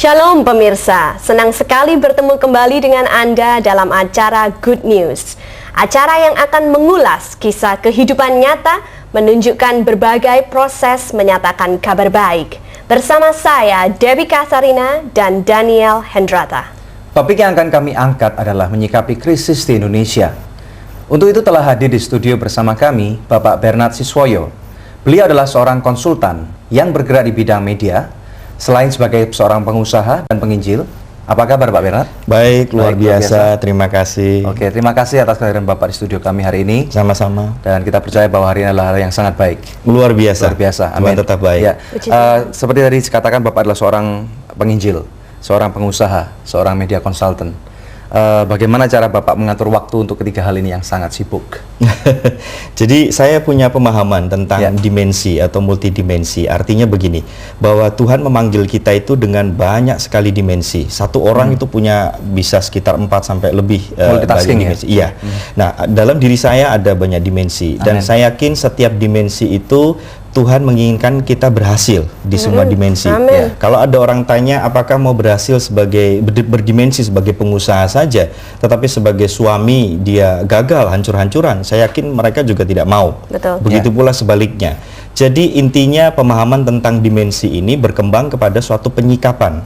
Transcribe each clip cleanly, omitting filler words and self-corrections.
Shalom pemirsa, senang sekali bertemu kembali dengan Anda dalam acara Good News. Acara yang akan mengulas kisah kehidupan nyata, menunjukkan berbagai proses menyatakan kabar baik. Bersama saya, Debbie Kasarina dan Daniel Hendrata. Topik yang akan kami angkat adalah menyikapi krisis di Indonesia. Untuk itu telah hadir di studio bersama kami, Bapak Bernard Siswoyo. Beliau adalah seorang konsultan yang bergerak di bidang media. Selain sebagai seorang pengusaha dan penginjil, apa kabar Pak Bernard? Baik, luar biasa. Terima kasih. Oke, terima kasih atas kehadiran Bapak di studio kami hari ini. Sama-sama. Dan kita percaya bahwa hari ini adalah hal yang sangat baik. Luar biasa. Luar biasa. Amin. Tetap baik. Ya. Seperti tadi dikatakan, Bapak adalah seorang penginjil, seorang pengusaha, seorang media consultant. Bagaimana cara Bapak mengatur waktu untuk ketiga hal ini yang sangat sibuk? Jadi saya punya pemahaman tentang dimensi atau multidimensi. Artinya begini, bahwa Tuhan memanggil kita itu dengan banyak sekali dimensi. Satu orang itu punya bisa sekitar 4 sampai lebih dimensi. Iya. Nah, dalam diri saya ada banyak dimensi. Dan saya yakin setiap dimensi itu Tuhan menginginkan kita berhasil di semua dimensi. Ya. Kalau ada orang tanya apakah mau berhasil sebagai berdimensi sebagai pengusaha saja, tetapi sebagai suami dia gagal hancur-hancuran, saya yakin mereka juga tidak mau. Betul. Begitu pula sebaliknya. Jadi intinya pemahaman tentang dimensi ini berkembang kepada suatu penyikapan.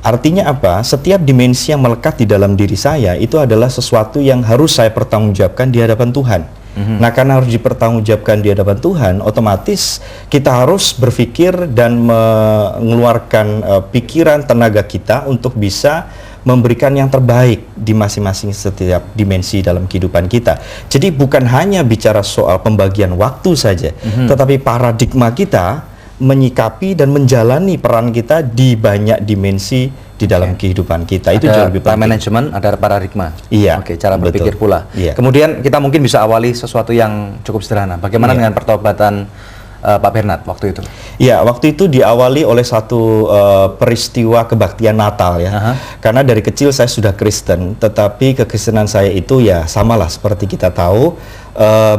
Artinya apa? Setiap dimensi yang melekat di dalam diri saya itu adalah sesuatu yang harus saya pertanggungjawabkan di hadapan Tuhan. Nah, karena harus dipertanggungjawabkan di hadapan Tuhan, otomatis kita harus berpikir dan mengeluarkan pikiran, tenaga kita untuk bisa memberikan yang terbaik di masing-masing setiap dimensi dalam kehidupan kita. Jadi bukan hanya bicara soal pembagian waktu saja, tetapi paradigma kita menyikapi dan menjalani peran kita di banyak dimensi di dalam kehidupan kita. Itu jauh lebih penting. Ada manajemen, ada paradigma. Iya. Oke, cara berpikir pula. Iya. Kemudian kita mungkin bisa awali sesuatu yang cukup sederhana. Bagaimana dengan pertobatan Pak Bernard waktu itu? Ya, waktu itu diawali oleh satu peristiwa kebaktian Natal ya. Karena dari kecil saya sudah Kristen, tetapi kekristenan saya itu ya samalah seperti kita tahu,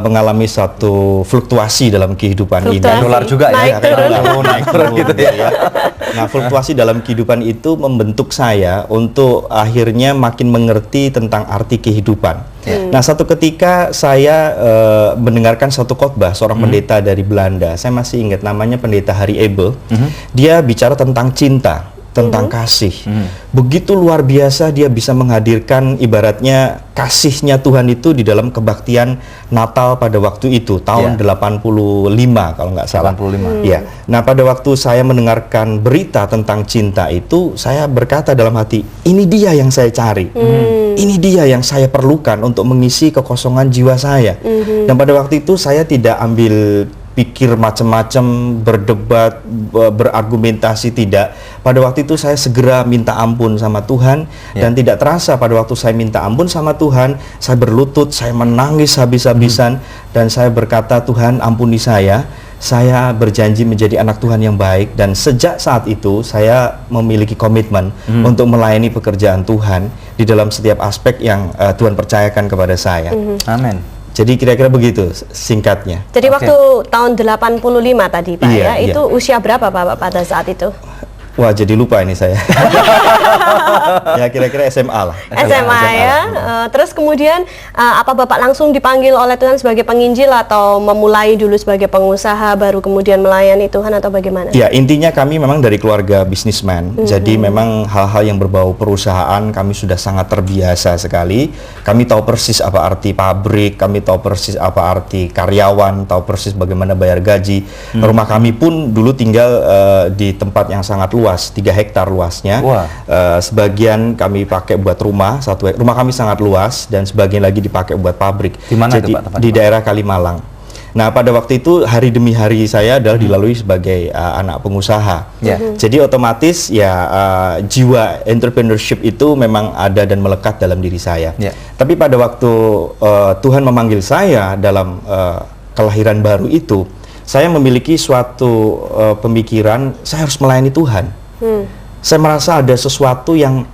mengalami satu fluktuasi dalam kehidupan ini. Dolar juga naik turun gitu ya. Nah, fluktuasi dalam kehidupan itu membentuk saya untuk akhirnya makin mengerti tentang arti kehidupan. Nah, satu ketika saya mendengarkan satu khotbah seorang pendeta dari Belanda. Saya masih ingat namanya pendeta Harry Abel. Dia bicara tentang cinta, tentang kasih. Begitu luar biasa dia bisa menghadirkan ibaratnya kasihnya Tuhan itu di dalam kebaktian Natal pada waktu itu tahun 85 kalau nggak salah. 85. Ya. Nah, pada waktu saya mendengarkan berita tentang cinta itu, saya berkata dalam hati, ini dia yang saya cari. Ini dia yang saya perlukan untuk mengisi kekosongan jiwa saya. Dan pada waktu itu saya tidak ambil pikir macam-macam, berdebat, berargumentasi, tidak. Pada waktu itu saya segera minta ampun sama Tuhan, dan tidak terasa pada waktu saya minta ampun sama Tuhan, saya berlutut, saya menangis habis-habisan, dan saya berkata, Tuhan ampuni saya berjanji menjadi anak Tuhan yang baik. Dan sejak saat itu saya memiliki komitmen untuk melayani pekerjaan Tuhan di dalam setiap aspek yang Tuhan percayakan kepada saya. Amin. Jadi kira-kira begitu singkatnya. Jadi waktu tahun 85 tadi Pak itu usia berapa Pak pada saat itu? Wah, jadi lupa ini saya. Ya, kira-kira SMA lah. SMA ya. Terus kemudian apa Bapak langsung dipanggil oleh Tuhan sebagai penginjil atau memulai dulu sebagai pengusaha baru kemudian melayani Tuhan atau bagaimana? Ya, intinya kami memang dari keluarga bisnismen. Jadi memang hal-hal yang berbau perusahaan kami sudah sangat terbiasa sekali. Kami tahu persis apa arti pabrik, kami tahu persis apa arti karyawan, tahu persis bagaimana bayar gaji. Rumah kami pun dulu tinggal di tempat yang sangat luas, 3 hektar luasnya. Sebagian kami pakai buat rumah, rumah kami sangat luas, dan sebagian lagi dipakai buat pabrik. Di mana itu, Pak? Di daerah Kalimalang. Nah, pada waktu itu hari demi hari saya adalah dilalui sebagai anak pengusaha. Jadi otomatis jiwa entrepreneurship itu memang ada dan melekat dalam diri saya. Tapi pada waktu Tuhan memanggil saya dalam kelahiran baru itu, saya memiliki suatu pemikiran, saya harus melayani Tuhan. Saya merasa ada sesuatu yang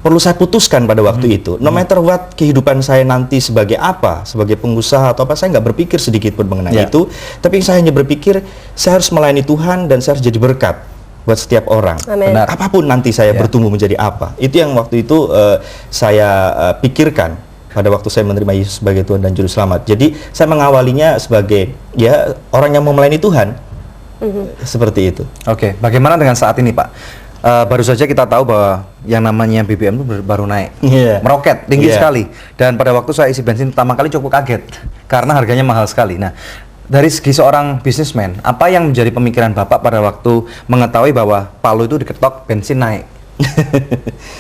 perlu saya putuskan pada waktu itu. No matter what kehidupan saya nanti sebagai apa, sebagai pengusaha atau apa, saya nggak berpikir sedikit pun mengenai itu. Tapi saya hanya berpikir, saya harus melayani Tuhan dan saya harus jadi berkat buat setiap orang. Amin. Benar. Apapun nanti saya bertumbuh menjadi apa. Itu yang waktu itu saya pikirkan pada waktu saya menerima Yesus sebagai Tuhan dan Juru Selamat. Jadi saya mengawalinya sebagai ya orang yang mau melayani Tuhan. Seperti itu. Oke, bagaimana dengan saat ini Pak? Baru saja kita tahu bahwa yang namanya BBM itu baru naik, meroket tinggi sekali. Dan pada waktu saya isi bensin pertama kali cukup kaget karena harganya mahal sekali. Nah, dari segi seorang bisnismen, apa yang menjadi pemikiran Bapak pada waktu mengetahui bahwa Palu itu diketok bensin naik?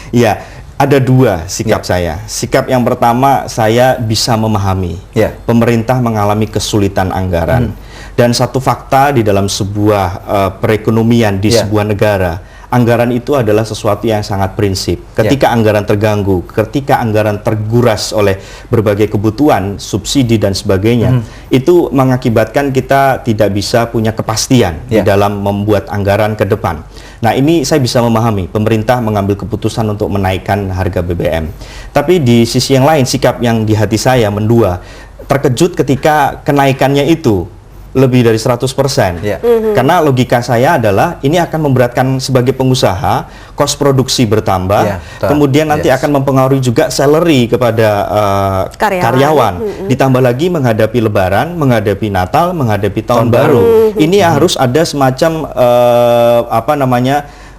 Ya, ada dua sikap saya. Sikap yang pertama, saya bisa memahami pemerintah mengalami kesulitan anggaran. Dan satu fakta di dalam sebuah perekonomian di sebuah negara, anggaran itu adalah sesuatu yang sangat prinsip. Ketika anggaran terganggu, ketika anggaran terguras oleh berbagai kebutuhan, subsidi dan sebagainya, itu mengakibatkan kita tidak bisa punya kepastian di dalam membuat anggaran ke depan. Nah, ini saya bisa memahami pemerintah mengambil keputusan untuk menaikkan harga BBM. Tapi di sisi yang lain, sikap yang di hati saya mendua, terkejut ketika kenaikannya itu lebih dari 100%. Karena logika saya adalah ini akan memberatkan sebagai pengusaha, kos produksi bertambah, kemudian nanti akan mempengaruhi juga salary kepada karyawan. Ditambah lagi menghadapi Lebaran, menghadapi Natal, menghadapi Tahun Baru. Ini harus ada semacam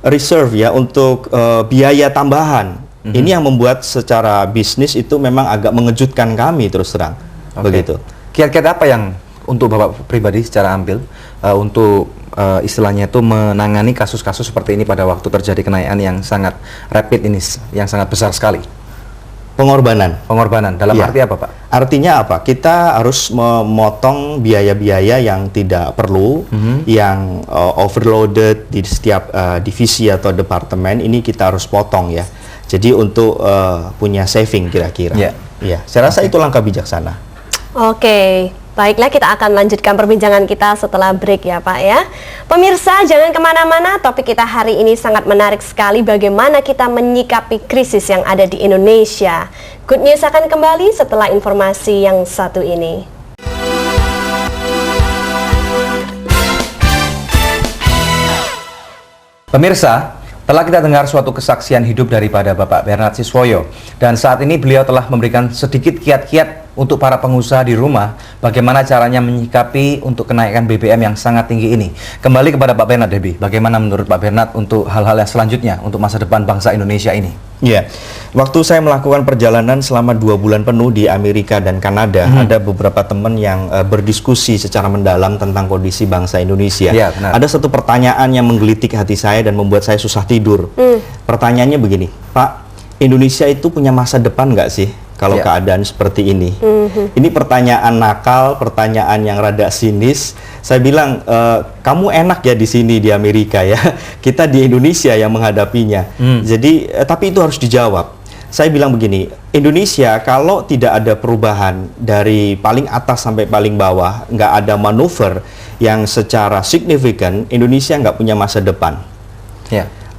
reserve ya untuk biaya tambahan. Ini yang membuat secara bisnis itu memang agak mengejutkan kami terus terang. Begitu. Kiat-kiat apa yang untuk Bapak pribadi secara ambil untuk istilahnya itu menangani kasus-kasus seperti ini pada waktu terjadi kenaikan yang sangat rapid ini, yang sangat besar sekali? Pengorbanan dalam arti apa Pak? Artinya apa? Kita harus memotong biaya-biaya yang tidak perlu, yang overloaded di setiap divisi atau departemen, ini kita harus potong ya. Jadi untuk punya saving kira-kira. Saya rasa itu langkah bijaksana. Oke. Baiklah, kita akan lanjutkan perbincangan kita setelah break ya Pak ya. Pemirsa, jangan kemana-mana, topik kita hari ini sangat menarik sekali, bagaimana kita menyikapi krisis yang ada di Indonesia. Good News akan kembali setelah informasi yang satu ini. Pemirsa, telah kita dengar suatu kesaksian hidup daripada Bapak Bernard Siswoyo, dan saat ini beliau telah memberikan sedikit kiat-kiat untuk para pengusaha di rumah, bagaimana caranya menyikapi untuk kenaikan BBM yang sangat tinggi ini. Kembali kepada Pak Bernard, Debbie, bagaimana menurut Pak Bernard untuk hal-hal yang selanjutnya untuk masa depan bangsa Indonesia ini? Ya, waktu saya melakukan perjalanan selama 2 bulan penuh di Amerika dan Kanada, ada beberapa teman yang berdiskusi secara mendalam tentang kondisi bangsa Indonesia. Ada satu pertanyaan yang menggelitik hati saya dan membuat saya susah tidur. Pertanyaannya begini, Pak, Indonesia itu punya masa depan nggak sih kalau keadaan seperti ini? Ini pertanyaan nakal, pertanyaan yang rada sinis. Saya bilang, kamu enak ya di sini di Amerika ya. Kita di Indonesia yang menghadapinya. Jadi, tapi itu harus dijawab. Saya bilang begini, Indonesia kalau tidak ada perubahan dari paling atas sampai paling bawah, nggak ada manuver yang secara signifikan, Indonesia nggak punya masa depan.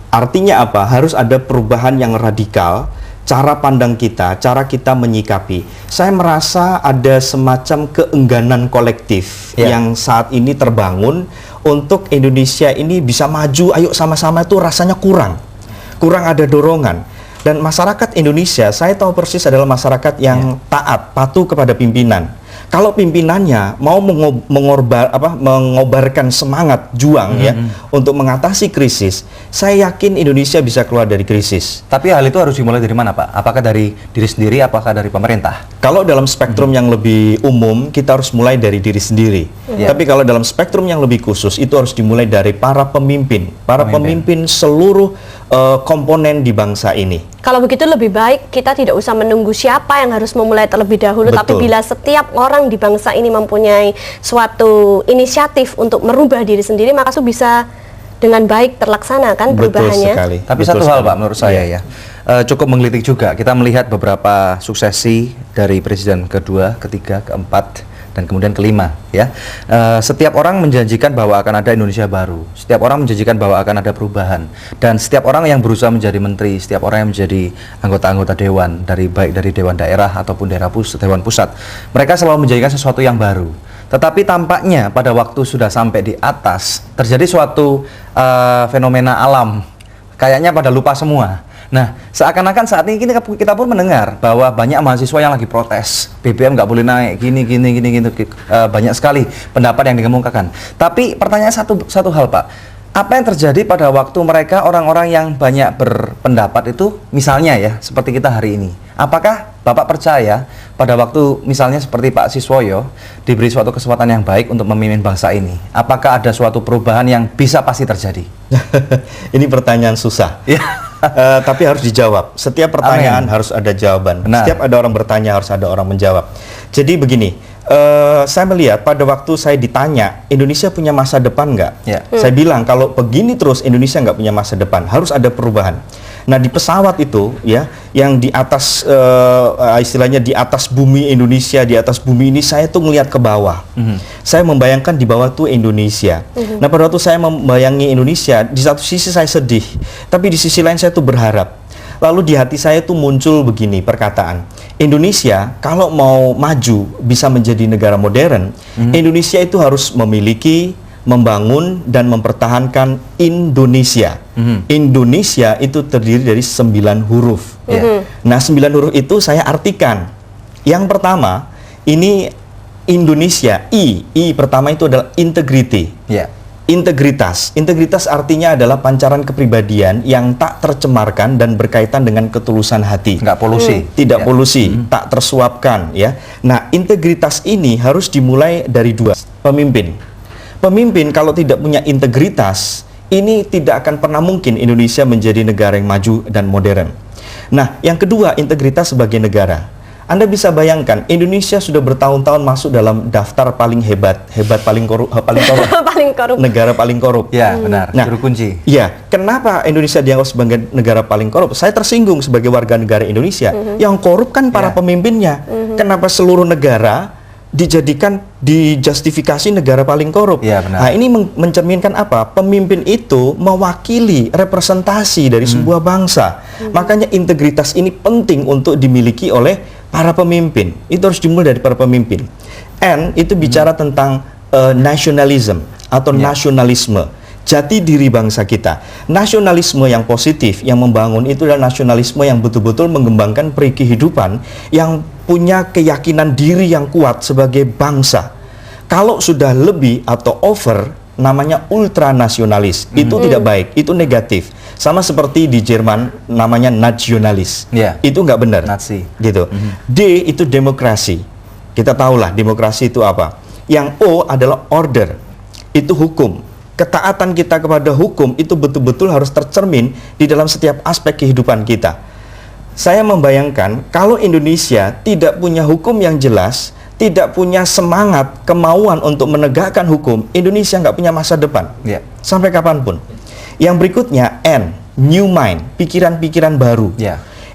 Artinya apa? Harus ada perubahan yang radikal. Cara pandang kita, cara kita menyikapi. Saya merasa ada semacam keengganan kolektif yang saat ini terbangun untuk Indonesia ini bisa maju, ayo sama-sama, itu rasanya kurang ada dorongan. Dan masyarakat Indonesia, saya tahu persis adalah masyarakat yang taat, patuh kepada pimpinan. Kalau pimpinannya mau mengobarkan semangat juang untuk mengatasi krisis, saya yakin Indonesia bisa keluar dari krisis. Tapi hal itu harus dimulai dari mana Pak? Apakah dari diri sendiri, apakah dari pemerintah? Kalau dalam spektrum yang lebih umum, kita harus mulai dari diri sendiri. Tapi kalau dalam spektrum yang lebih khusus, itu harus dimulai dari para pemimpin seluruh komponen di bangsa ini. Kalau begitu lebih baik kita tidak usah menunggu siapa yang harus memulai terlebih dahulu. Tapi bila setiap orang di bangsa ini mempunyai suatu inisiatif untuk merubah diri sendiri, maka itu bisa dengan baik terlaksana kan perubahannya. Sekali. Tapi satu hal Pak, menurut saya cukup menggelitik juga. Kita melihat beberapa suksesi dari presiden kedua, ketiga, keempat, Dan kemudian kelima, ya, setiap orang menjanjikan bahwa akan ada Indonesia baru. Setiap orang menjanjikan bahwa akan ada perubahan. Dan setiap orang yang berusaha menjadi menteri, setiap orang yang menjadi anggota-anggota dewan, baik dari dewan daerah ataupun dewan pusat, mereka selalu menjanjikan sesuatu yang baru. Tetapi tampaknya pada waktu sudah sampai di atas, terjadi suatu fenomena alam. Kayaknya pada lupa semua. Nah, seakan-akan saat ini kita pun mendengar bahwa banyak mahasiswa yang lagi protes, BBM nggak boleh naik, gini, banyak sekali pendapat yang dikemukakan. Tapi pertanyaan satu hal, Pak, apa yang terjadi pada waktu mereka orang-orang yang banyak berpendapat itu, misalnya ya, seperti kita hari ini, apakah Bapak percaya pada waktu misalnya seperti Pak Siswoyo diberi suatu kesempatan yang baik untuk memimpin bangsa ini, apakah ada suatu perubahan yang bisa pasti terjadi? Ini pertanyaan susah. Tapi harus dijawab. Setiap pertanyaan harus ada jawaban. Benar. Setiap ada orang bertanya harus ada orang menjawab. Jadi begini, saya melihat pada waktu saya ditanya Indonesia punya masa depan nggak? Saya bilang kalau begini terus Indonesia nggak punya masa depan, harus ada perubahan. Nah, di pesawat itu ya, yang di atas istilahnya di atas bumi Indonesia, di atas bumi ini saya tuh ngelihat ke bawah. Saya membayangkan di bawah tuh Indonesia. Nah, pada waktu saya membayangi Indonesia, di satu sisi saya sedih, tapi di sisi lain saya tuh berharap. Lalu di hati saya tuh muncul begini perkataan, Indonesia kalau mau maju bisa menjadi negara modern, Indonesia itu harus memiliki, membangun dan mempertahankan Indonesia. Indonesia itu terdiri dari 9 huruf. Nah, 9 huruf itu saya artikan. Yang pertama, ini Indonesia, I pertama itu adalah integrity. Integritas. Integritas artinya adalah pancaran kepribadian yang tak tercemarkan dan berkaitan dengan ketulusan hati. Nggak polusi. Tidak polusi, tak tersuapkan, ya. Nah, integritas ini harus dimulai dari 2. Pemimpin. Pemimpin kalau tidak punya integritas, ini tidak akan pernah mungkin Indonesia menjadi negara yang maju dan modern. Nah, yang kedua, integritas sebagai negara. Anda bisa bayangkan, Indonesia sudah bertahun-tahun masuk dalam daftar paling hebat paling korup, negara paling korup. Ya, benar. Nah, juru kunci. Ya, kenapa Indonesia dianggap sebagai negara paling korup? Saya tersinggung sebagai warga negara Indonesia. Yang korup kan para pemimpinnya. Kenapa seluruh negara dijustifikasi negara paling korup? Ya, benar. Nah, ini mencerminkan apa? Pemimpin itu mewakili representasi dari sebuah bangsa. Makanya integritas ini penting untuk dimiliki oleh para pemimpin. Itu harus dimulai dari para pemimpin. N itu bicara tentang nationalism atau nasionalisme, jati diri bangsa kita. Nasionalisme yang positif, yang membangun itu adalah nasionalisme yang betul-betul mengembangkan peri kehidupan, yang punya keyakinan diri yang kuat sebagai bangsa. Kalau sudah lebih atau over, namanya ultranasionalis. Itu tidak baik, itu negatif. Sama seperti di Jerman namanya nasionalis. Itu nggak benar. Nazi. Gitu. D itu demokrasi. Kita tahulah demokrasi itu apa. Yang O adalah order. Itu hukum. Ketaatan kita kepada hukum itu betul-betul harus tercermin di dalam setiap aspek kehidupan kita. Saya membayangkan kalau Indonesia tidak punya hukum yang jelas, tidak punya semangat, kemauan untuk menegakkan hukum, Indonesia nggak punya masa depan. Sampai kapanpun. Yang berikutnya N, new mind, pikiran-pikiran baru.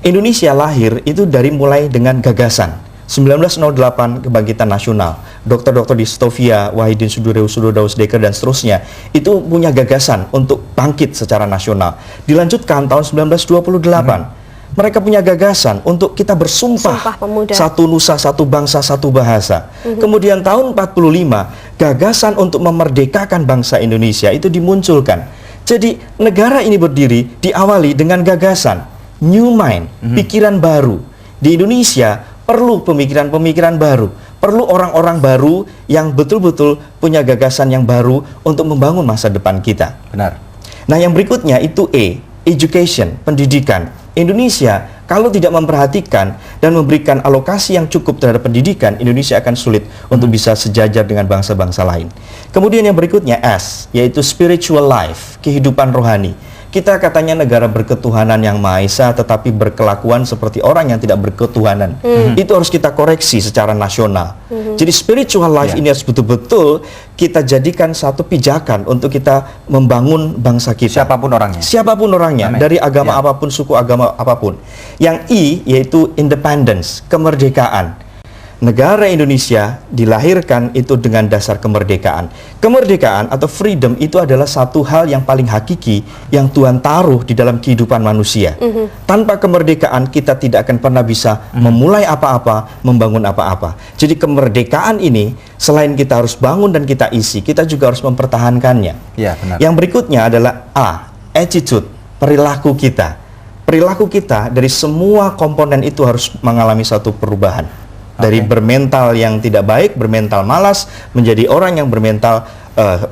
Indonesia lahir itu dari mulai dengan gagasan. 1908 kebangkitan nasional. Dokter-dokter di Stovia, Wahidin Sudodaus Dekker dan seterusnya itu punya gagasan untuk bangkit secara nasional. Dilanjutkan tahun 1928. Mereka punya gagasan untuk kita bersumpah satu nusa, satu bangsa, satu bahasa. Kemudian tahun 45 gagasan untuk memerdekakan bangsa Indonesia itu dimunculkan. Jadi negara ini berdiri diawali dengan gagasan new mind, pikiran baru. Di Indonesia perlu pemikiran-pemikiran baru, perlu orang-orang baru yang betul-betul punya gagasan yang baru untuk membangun masa depan kita. Benar. Nah, yang berikutnya itu E, education, pendidikan. Indonesia kalau tidak memperhatikan dan memberikan alokasi yang cukup terhadap pendidikan, Indonesia akan sulit untuk bisa sejajar dengan bangsa-bangsa lain. Kemudian yang berikutnya S, yaitu spiritual life, kehidupan rohani. Kita katanya negara berketuhanan yang Maha Esa, tetapi berkelakuan seperti orang yang tidak berketuhanan. Itu harus kita koreksi secara nasional. Jadi spiritual life ini harus betul-betul kita jadikan satu pijakan untuk kita membangun bangsa kita. Siapapun orangnya. Siapapun orangnya, dari agama apapun, suku agama apapun. Yang I yaitu independence, kemerdekaan. negara Indonesia dilahirkan itu dengan dasar kemerdekaan. Kemerdekaan atau freedom itu adalah satu hal yang paling hakiki yang Tuhan taruh di dalam kehidupan manusia. Tanpa kemerdekaan kita tidak akan pernah bisa memulai apa-apa, membangun apa-apa. Jadi kemerdekaan ini selain kita harus bangun dan kita isi, kita juga harus mempertahankannya. Ya, benar. Yang berikutnya adalah attitude, perilaku kita. Perilaku kita dari semua komponen itu harus mengalami satu perubahan. Dari bermental yang tidak baik, bermental malas, menjadi orang yang bermental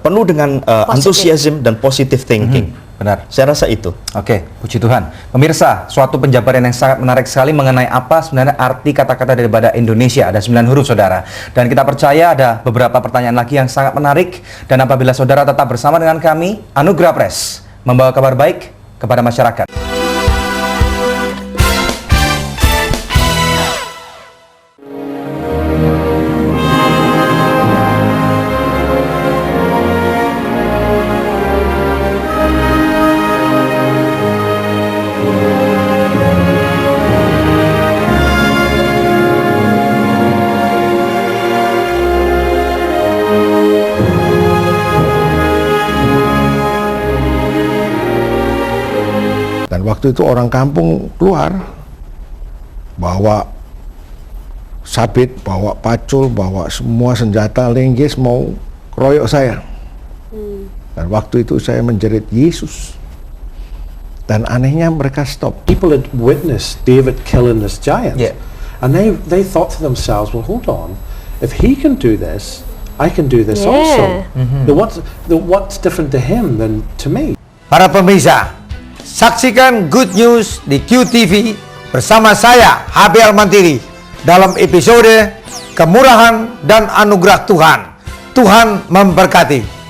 penuh dengan antusiasme dan positive thinking. Benar. Saya rasa itu. Oke, puji Tuhan. Pemirsa, suatu penjabaran yang sangat menarik sekali mengenai apa sebenarnya arti kata-kata daripada Indonesia. Ada 9 huruf, saudara. Dan kita percaya ada beberapa pertanyaan lagi yang sangat menarik. Dan apabila saudara tetap bersama dengan kami, Anugerah Press membawa kabar baik kepada masyarakat. Dan waktu itu orang kampung keluar, bawa sabit, bawa pacul, bawa semua senjata linggis mau keroyok saya. Dan waktu itu saya menjerit Yesus. Dan anehnya mereka stop. People had witnessed David killing this giant, and they thought to themselves, well, hold on, if he can do this, I can do this also. What's different to him than to me? Para pemirsa, saksikan Good News di QTV bersama saya, HB Almantiri, dalam episode Kemurahan dan Anugerah Tuhan. Tuhan memberkati.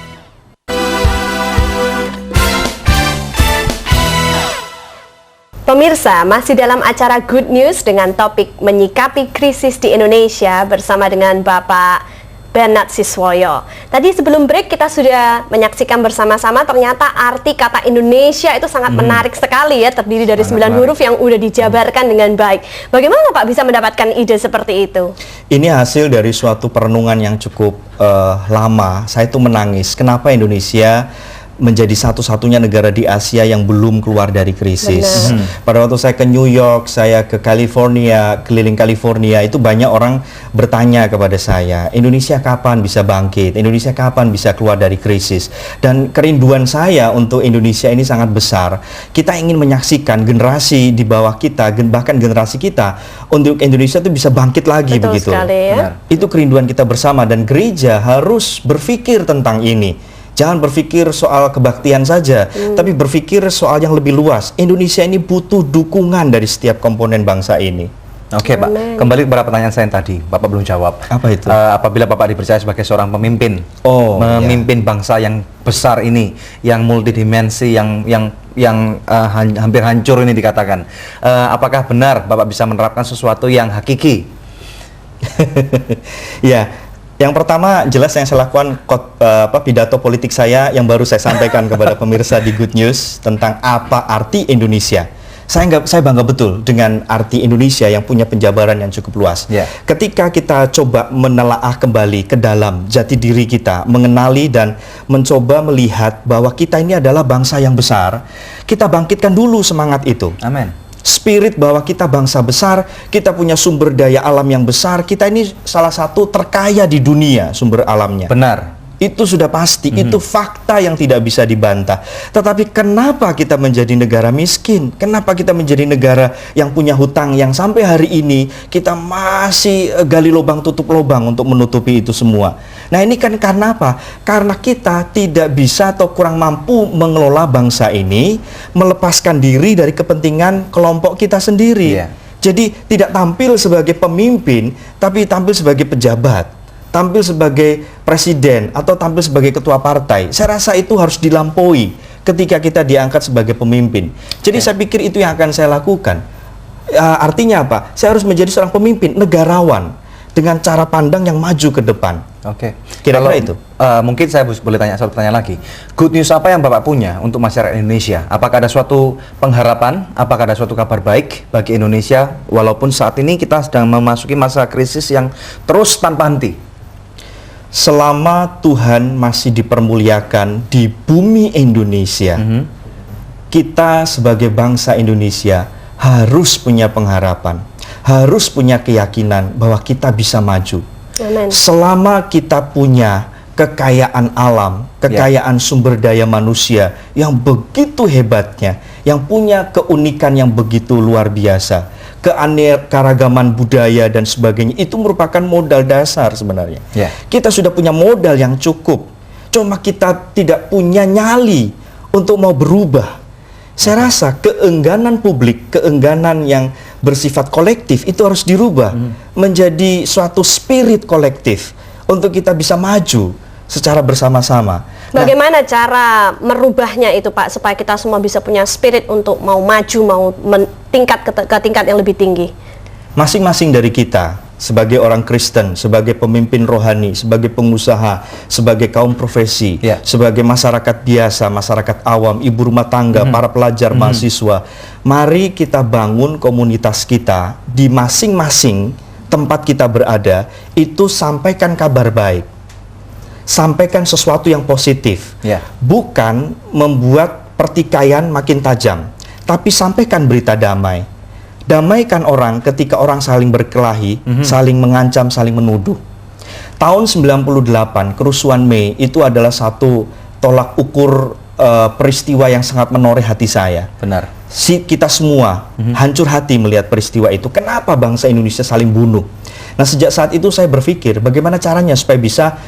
Pemirsa, masih dalam acara Good News dengan topik menyikapi krisis di Indonesia bersama dengan Bapak Bernard Siswoyo. Tadi sebelum break kita sudah menyaksikan bersama-sama ternyata arti kata Indonesia itu sangat menarik sekali ya, terdiri dari 9 huruf yang udah dijabarkan dengan baik. Bagaimana Pak bisa mendapatkan ide seperti itu? Ini hasil dari suatu perenungan yang cukup lama. Saya itu menangis. Kenapa Indonesia menjadi satu-satunya negara di Asia yang belum keluar dari krisis. Pada waktu saya ke New York, saya ke California, keliling California, itu banyak orang bertanya kepada saya, Indonesia kapan bisa bangkit? Indonesia kapan bisa keluar dari krisis? Dan kerinduan saya untuk Indonesia ini sangat besar. Kita ingin menyaksikan generasi di bawah kita, bahkan generasi kita, untuk Indonesia itu bisa bangkit lagi. Betul begitu. Sekali, ya? Itu kerinduan kita bersama, dan gereja harus berpikir tentang ini. Jangan berpikir soal kebaktian saja, tapi berpikir soal yang lebih luas. Indonesia ini butuh dukungan dari setiap komponen bangsa ini. Oke, Pak. Kembali kepada pertanyaan saya yang tadi, Bapak belum jawab. Apa itu? Apabila Bapak dipercaya sebagai seorang pemimpin, memimpin bangsa yang besar ini, yang multidimensi, yang hampir hancur ini dikatakan, apakah benar Bapak bisa menerapkan sesuatu yang hakiki? Ya. Yang pertama, jelas yang saya lakukan pidato politik saya yang baru saya sampaikan kepada pemirsa di Good News tentang apa arti Indonesia. Saya bangga betul dengan arti Indonesia yang punya penjabaran yang cukup luas. Ketika kita coba menelaah kembali ke dalam jati diri kita, mengenali dan mencoba melihat bahwa kita ini adalah bangsa yang besar, kita bangkitkan dulu semangat itu. Amin. Spirit bahwa kita bangsa besar, kita punya sumber daya alam yang besar, kita ini salah satu terkaya di dunia sumber alamnya. Benar. Itu sudah pasti, itu fakta yang tidak bisa dibantah. Tetapi kenapa kita menjadi negara miskin? Kenapa kita menjadi negara yang punya hutang yang sampai hari ini kita masih gali lubang tutup lubang untuk menutupi itu semua? Nah, ini kan karena apa? Karena kita tidak bisa atau kurang mampu mengelola bangsa ini, melepaskan diri dari kepentingan kelompok kita sendiri. Jadi tidak tampil sebagai pemimpin, tapi tampil sebagai pejabat, tampil sebagai presiden atau tampil sebagai ketua partai. Saya rasa itu harus dilampaui ketika kita diangkat sebagai pemimpin. Jadi saya pikir itu yang akan saya lakukan. Artinya apa? Saya harus menjadi seorang pemimpin, negarawan. dengan cara pandang yang maju ke depan. Oke. Kira-kira itu. Mungkin saya boleh tanya satu pertanyaan lagi. Good news apa yang Bapak punya untuk masyarakat Indonesia? Apakah ada suatu pengharapan? Apakah ada suatu kabar baik bagi Indonesia walaupun saat ini kita sedang memasuki masa krisis yang terus tanpa henti? Selama Tuhan masih dipermuliakan di bumi Indonesia, kita sebagai bangsa Indonesia harus punya pengharapan, harus punya keyakinan bahwa kita bisa maju. Amen. Selama kita punya kekayaan alam, kekayaan sumber daya manusia yang begitu hebatnya, yang punya keunikan yang begitu luar biasa, keanekaragaman budaya dan sebagainya, itu merupakan modal dasar sebenarnya. Kita sudah punya modal yang cukup, cuma kita tidak punya nyali untuk mau berubah. Saya rasa keengganan publik, keengganan yang bersifat kolektif itu harus dirubah menjadi suatu spirit kolektif untuk kita bisa maju secara bersama-sama. Bagaimana cara merubahnya itu Pak, supaya kita semua bisa punya spirit untuk mau maju, mau tingkat ke tingkat yang lebih tinggi? Masing-masing dari kita sebagai orang Kristen, sebagai pemimpin rohani, sebagai pengusaha, sebagai kaum profesi, sebagai masyarakat biasa, masyarakat awam, ibu rumah tangga, para pelajar, mahasiswa, mari kita bangun komunitas kita di masing-masing tempat kita berada, itu sampaikan kabar baik, sampaikan sesuatu yang positif, bukan membuat pertikaian makin tajam, tapi sampaikan berita damai. Damaikan orang ketika orang saling berkelahi, saling mengancam, saling menuduh. Tahun 98, kerusuhan Mei itu adalah satu tolak ukur peristiwa yang sangat menoreh hati saya. Benar. Kita semua hancur hati melihat peristiwa itu. Kenapa bangsa Indonesia saling bunuh? Nah, sejak saat itu saya berpikir bagaimana caranya supaya bisa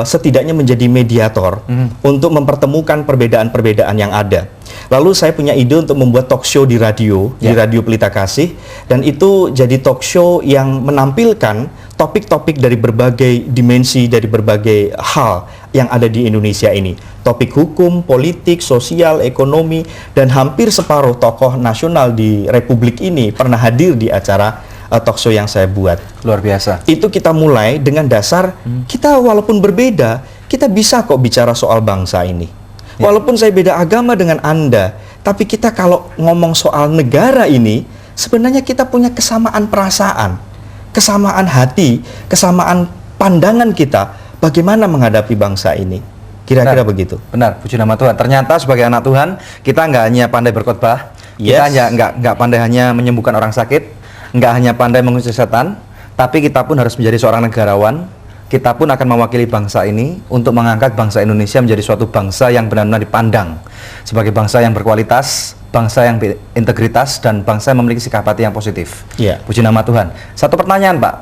setidaknya menjadi mediator untuk mempertemukan perbedaan-perbedaan yang ada. Lalu saya punya ide untuk membuat talk show di radio, di Radio Pelita Kasih, dan itu jadi talk show yang menampilkan topik-topik dari berbagai dimensi, dari berbagai hal yang ada di Indonesia ini. Topik hukum, politik, sosial, ekonomi, dan hampir separuh tokoh nasional di Republik ini pernah hadir di acara talk show yang saya buat. Luar biasa. Itu kita mulai dengan dasar kita walaupun berbeda, kita bisa kok bicara soal bangsa ini. Walaupun saya beda agama dengan Anda, tapi kita kalau ngomong soal negara ini, sebenarnya kita punya kesamaan perasaan, kesamaan hati, kesamaan pandangan kita bagaimana menghadapi bangsa ini. Kira-kira begitu. Benar, puji nama Tuhan. Ternyata sebagai anak Tuhan, kita nggak hanya pandai berkhotbah, kita nggak pandai hanya menyembuhkan orang sakit, nggak hanya pandai mengusir setan, tapi kita pun harus menjadi seorang negarawan. Kita pun akan mewakili bangsa ini untuk mengangkat bangsa Indonesia menjadi suatu bangsa yang benar-benar dipandang sebagai bangsa yang berkualitas, bangsa yang berintegritas, dan bangsa yang memiliki sikap hati yang positif. Puji nama Tuhan. Satu pertanyaan Pak,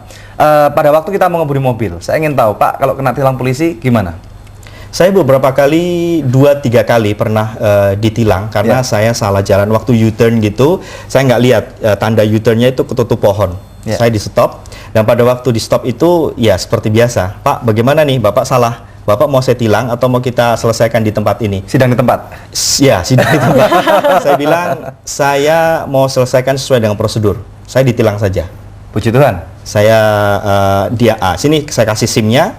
pada waktu kita mengemudi mobil, saya ingin tahu Pak, kalau kena tilang polisi gimana? Saya beberapa kali, 2-3 kali pernah ditilang karena saya salah jalan waktu U-turn gitu. Saya nggak lihat tanda U-turnnya itu ketutup pohon. Saya di stop, dan pada waktu di stop itu ya seperti biasa, Pak bagaimana nih, Bapak salah, Bapak mau saya tilang atau mau kita selesaikan di tempat ini? Sidang di tempat? Ya, sidang di tempat. Saya bilang, saya mau selesaikan sesuai dengan prosedur, saya ditilang saja. Puji Tuhan. Saya, sini saya kasih SIM-nya,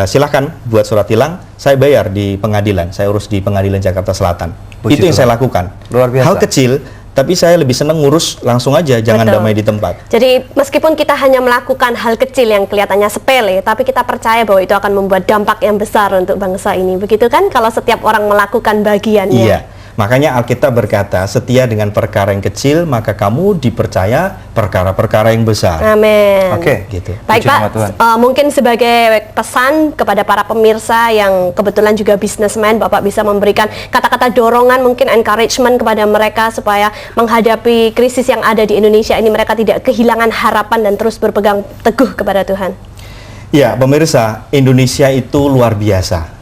silahkan buat surat tilang, saya bayar di pengadilan, saya urus di pengadilan Jakarta Selatan. Puji itu yang Tuhan. saya lakukan. Luar biasa. Hal kecil, tapi saya lebih senang ngurus langsung aja, jangan damai di tempat. Jadi meskipun kita hanya melakukan hal kecil yang kelihatannya sepele, tapi kita percaya bahwa itu akan membuat dampak yang besar untuk bangsa ini. Begitu kan kalau setiap orang melakukan bagiannya? Iya. Makanya Alkitab berkata, setia dengan perkara yang kecil, maka kamu dipercaya perkara-perkara yang besar. Amin. Oke, gitu. Baik Pak, mungkin sebagai pesan kepada para pemirsa yang kebetulan juga bisnismen, Bapak bisa memberikan kata-kata dorongan, mungkin encouragement kepada mereka supaya menghadapi krisis yang ada di Indonesia ini, mereka tidak kehilangan harapan dan terus berpegang teguh kepada Tuhan. Ya, pemirsa, Indonesia itu luar biasa.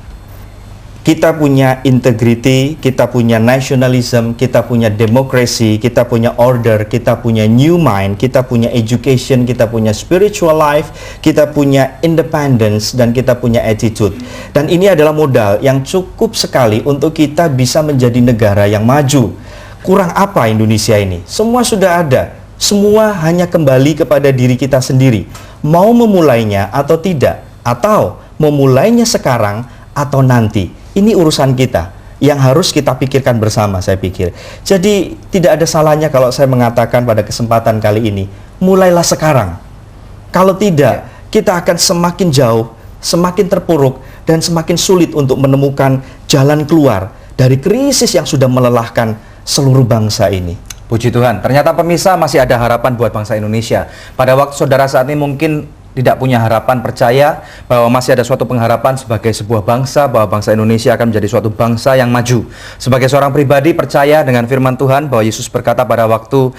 Kita punya integrity, kita punya nationalism, kita punya demokrasi, kita punya order, kita punya new mind, kita punya education, kita punya spiritual life, kita punya independence, dan kita punya attitude. Dan ini adalah modal yang cukup sekali untuk kita bisa menjadi negara yang maju. Kurang apa Indonesia ini? Semua sudah ada. Semua hanya kembali kepada diri kita sendiri. mau memulainya atau tidak, atau memulainya sekarang atau nanti. Ini urusan kita yang harus kita pikirkan bersama, saya pikir. Jadi tidak ada salahnya kalau saya mengatakan pada kesempatan kali ini, mulailah sekarang. Kalau tidak, kita akan semakin jauh, semakin terpuruk, dan semakin sulit untuk menemukan jalan keluar dari krisis yang sudah melelahkan seluruh bangsa ini. Puji Tuhan, ternyata pemirsa masih ada harapan buat bangsa Indonesia. Pada waktu saudara saat ini mungkin tidak punya harapan, percaya bahwa masih ada suatu pengharapan sebagai sebuah bangsa, bahwa bangsa Indonesia akan menjadi suatu bangsa yang maju. Sebagai seorang pribadi percaya dengan firman Tuhan bahwa Yesus berkata pada waktu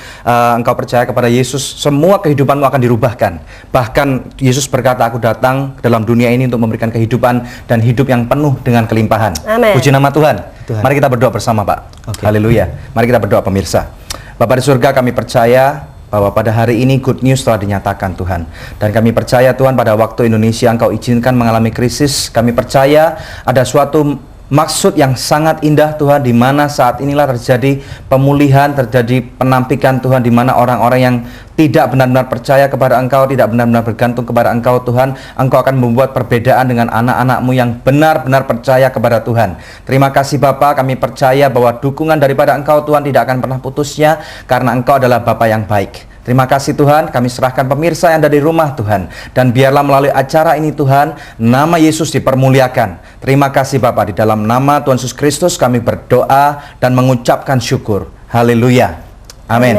engkau percaya kepada Yesus, semua kehidupanmu akan dirubahkan. Bahkan Yesus berkata, aku datang ke dalam dunia ini untuk memberikan kehidupan dan hidup yang penuh dengan kelimpahan. Amin. Puji nama Tuhan. Tuhan. Mari kita berdoa bersama, Pak. Oke. Haleluya. Mari kita berdoa, pemirsa. Bapak di surga, kami percaya bahwa pada hari ini good news telah dinyatakan, Tuhan. Dan kami percaya, Tuhan, pada waktu Indonesia Engkau izinkan mengalami krisis, kami percaya ada suatu maksud yang sangat indah, Tuhan, di mana saat inilah terjadi pemulihan, terjadi penampikan, Tuhan, di mana orang-orang yang tidak benar-benar percaya kepada Engkau, tidak benar-benar bergantung kepada Engkau, Tuhan, Engkau akan membuat perbedaan dengan anak-anak-Mu yang benar-benar percaya kepada Tuhan. Terima kasih Bapa, kami percaya bahwa dukungan daripada Engkau, Tuhan, tidak akan pernah putusnya, karena Engkau adalah Bapa yang baik. Terima kasih Tuhan, kami serahkan pemirsa yang ada di rumah, Tuhan, dan biarlah melalui acara ini, Tuhan, nama Yesus dipermuliakan. Terima kasih Bapa, di dalam nama Tuhan Yesus Kristus kami berdoa dan mengucapkan syukur. Haleluya. Amin.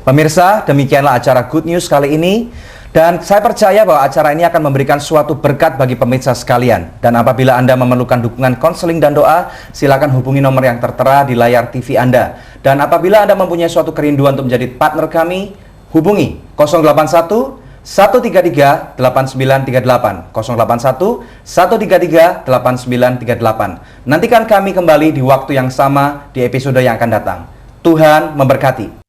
Pemirsa, demikianlah acara Good News kali ini. Dan saya percaya bahwa acara ini akan memberikan suatu berkat bagi pemirsa sekalian. Dan apabila Anda memerlukan dukungan konseling dan doa, silakan hubungi nomor yang tertera di layar TV Anda. Dan apabila Anda mempunyai suatu kerinduan untuk menjadi partner kami, hubungi 081 133 8938 081 133 8938. Nantikan kami kembali di waktu yang sama di episode yang akan datang. Tuhan memberkati.